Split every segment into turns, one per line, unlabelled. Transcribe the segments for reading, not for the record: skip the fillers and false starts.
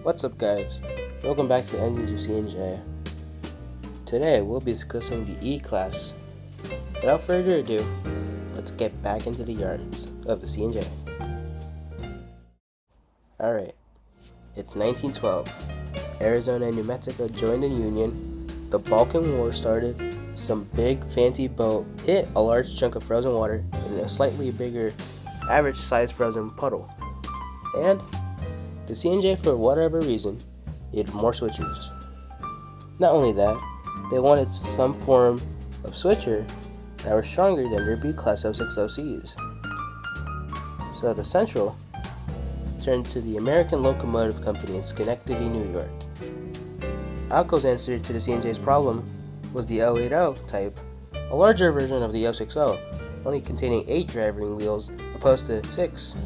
What's up, guys? Welcome back to Engines of CNJ. Today we'll be discussing the E-Class. Without further ado, let's get back into the yards of the CNJ. Alright, it's 1912. Arizona and New Mexico joined the Union. The Balkan War started. Some big fancy boat hit a large chunk of frozen water in a slightly bigger, average-sized frozen puddle. And the CNJ, for whatever reason, needed more switchers. Not only that, they wanted some form of switcher that were stronger than their B-Class 060Cs. So the Central turned to the American Locomotive Company in Schenectady, New York. ALCO's answer to the CNJ's problem was the 080 type, a larger version of the 060, only containing 8 driving wheels opposed to 6.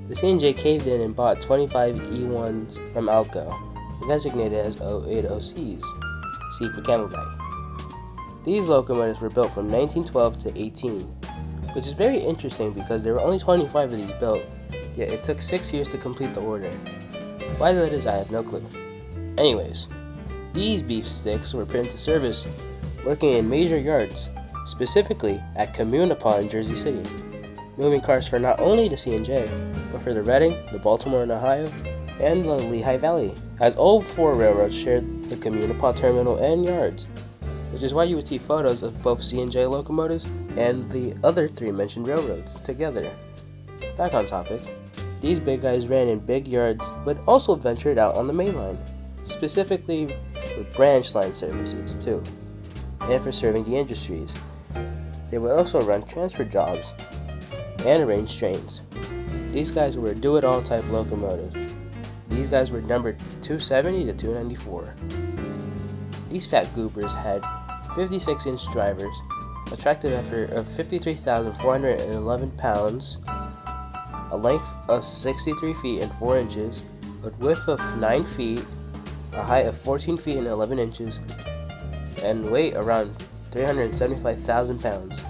The CNJ caved in and bought 25 E1s from ALCO, designated as 080Cs, C for Camelback. These locomotives were built from 1912 to 18, which is very interesting because there were only 25 of these built, yet it took 6 years to complete the order. Why that is, I have no clue. Anyways, these beef sticks were put into service working in major yards, specifically at Communipaw in Jersey City, moving cars for not only the CNJ, but for the Reading, the Baltimore and Ohio, and the Lehigh Valley, as all 4 railroads shared the Communipaw terminal and yards, which is why you would see photos of both CNJ locomotives and the other 3 mentioned railroads together. Back on topic, these big guys ran in big yards, but also ventured out on the main line, specifically with branch line services too, and for serving the industries. They would also run transfer jobs and arrange trains. These guys were a do-it-all type locomotive. These guys were numbered 270 to 294. These fat goobers had 56-inch drivers, a tractive effort of 53,411 pounds, a length of 63 feet and 4 inches, a width of 9 feet, a height of 14 feet and 11 inches, and weight around 375,000 pounds.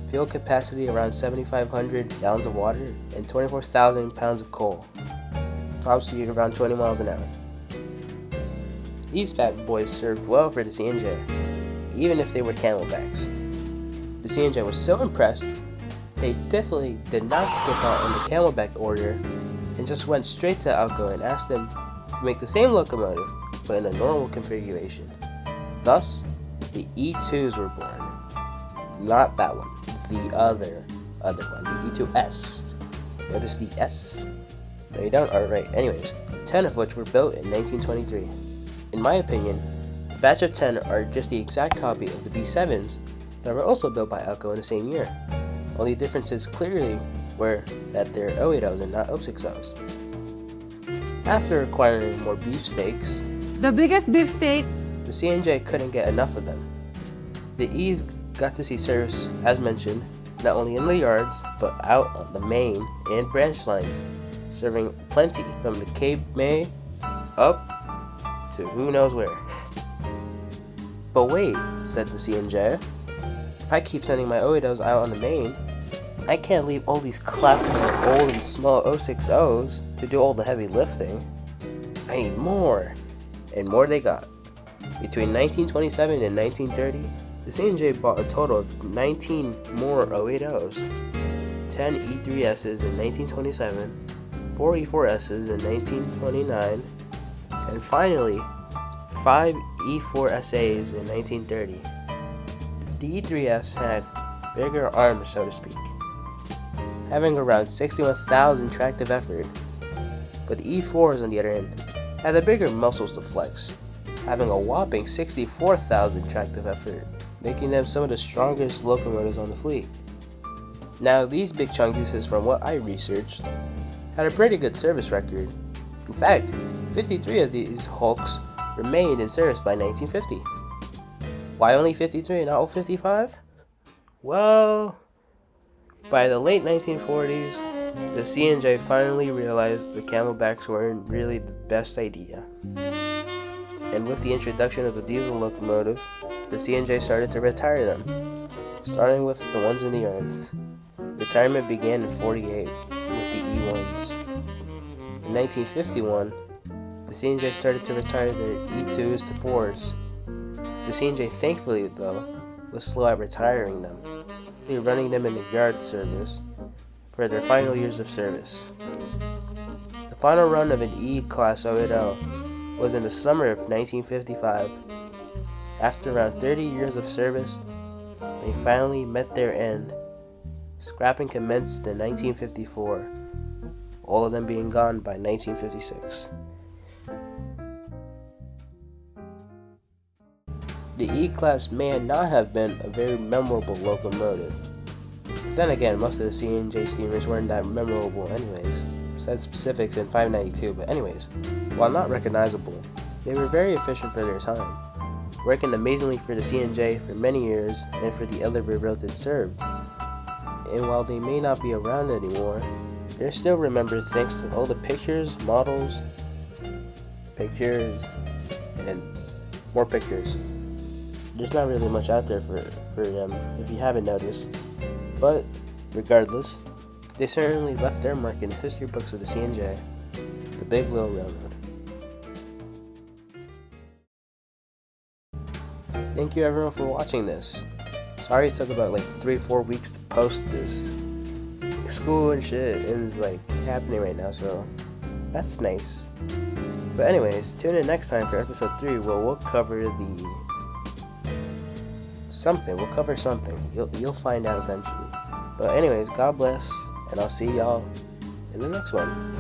Fuel capacity around 7,500 gallons of water and 24,000 pounds of coal. Top speed around 20 miles an hour. These fat boys served well for the CNJ, even if they were camelbacks. The CNJ was so impressed, they definitely did not skip out on the camelback order and just went straight to ALCO and asked them to make the same locomotive, but in a normal configuration. Thus, the E2s were born. Not that one, the other one, the E2S. Notice the S? No, you don't? Alright, anyways, 10 of which were built in 1923. In my opinion, the batch of 10 are just the exact copy of the B7s that were also built by ALCO in the same year. Only differences clearly were that they're 080s and not 060s. After acquiring more beefsteaks,
the biggest beefsteak,
the CNJ couldn't get enough of them. The E's got to see service, as mentioned, not only in the yards, but out on the main and branch lines, serving plenty from the Cape May up to who knows where. But wait, said the CNJ, if I keep sending my 080s out on the main, I can't leave all these clapper old and small 060s to do all the heavy lifting. I need more. And more they got. Between 1927 and 1930, the CNJ bought a total of 19 more 080s, 10 E3Ss in 1927, 4 E4Ss in 1929, and finally 5 E4Sas in 1930. The E3S had bigger arms, so to speak, having around 61,000 tractive effort, but the E4s on the other hand had the bigger muscles to flex, having a whopping 64,000 tractive effort, making them some of the strongest locomotives on the fleet. Now, these big chunkuses, from what I researched, had a pretty good service record. In fact, 53 of these hulks remained in service by 1950. Why only 53 and not all 55? Well, by the late 1940s, the CNJ finally realized the camelbacks weren't really the best idea. And with the introduction of the diesel locomotive, the CNJ started to retire them, starting with the ones in the yards. Retirement began in '48 with the E1s. In 1951, the CNJ started to retire their E2s to 4s. The CNJ, thankfully, though, was slow at retiring them, running them in the yard service for their final years of service. The final run of an E-Class OL was in the summer of 1955. After around 30 years of service, they finally met their end. Scrapping commenced in 1954, all of them being gone by 1956. The E-Class may not have been a very memorable locomotive. But then again, most of the CNJ steamers weren't that memorable anyways, besides specifics in 592, but anyways, while not recognizable, they were very efficient for their time, working amazingly for the CNJ for many years and for the other railroads it served. And while they may not be around anymore, they're still remembered thanks to all the pictures, models, and more pictures. There's not really much out there for them, if you haven't noticed. But, regardless, they certainly left their mark in the history books of the CNJ, the Big Little Railroad. Thank you everyone for watching this. Sorry it took about 3-4 weeks to post this. School and shit is happening right now, so that's nice. But anyways, tune in next time for episode 3 where we'll cover We'll cover something. You'll find out eventually. But anyways, God bless, and I'll see y'all in the next one.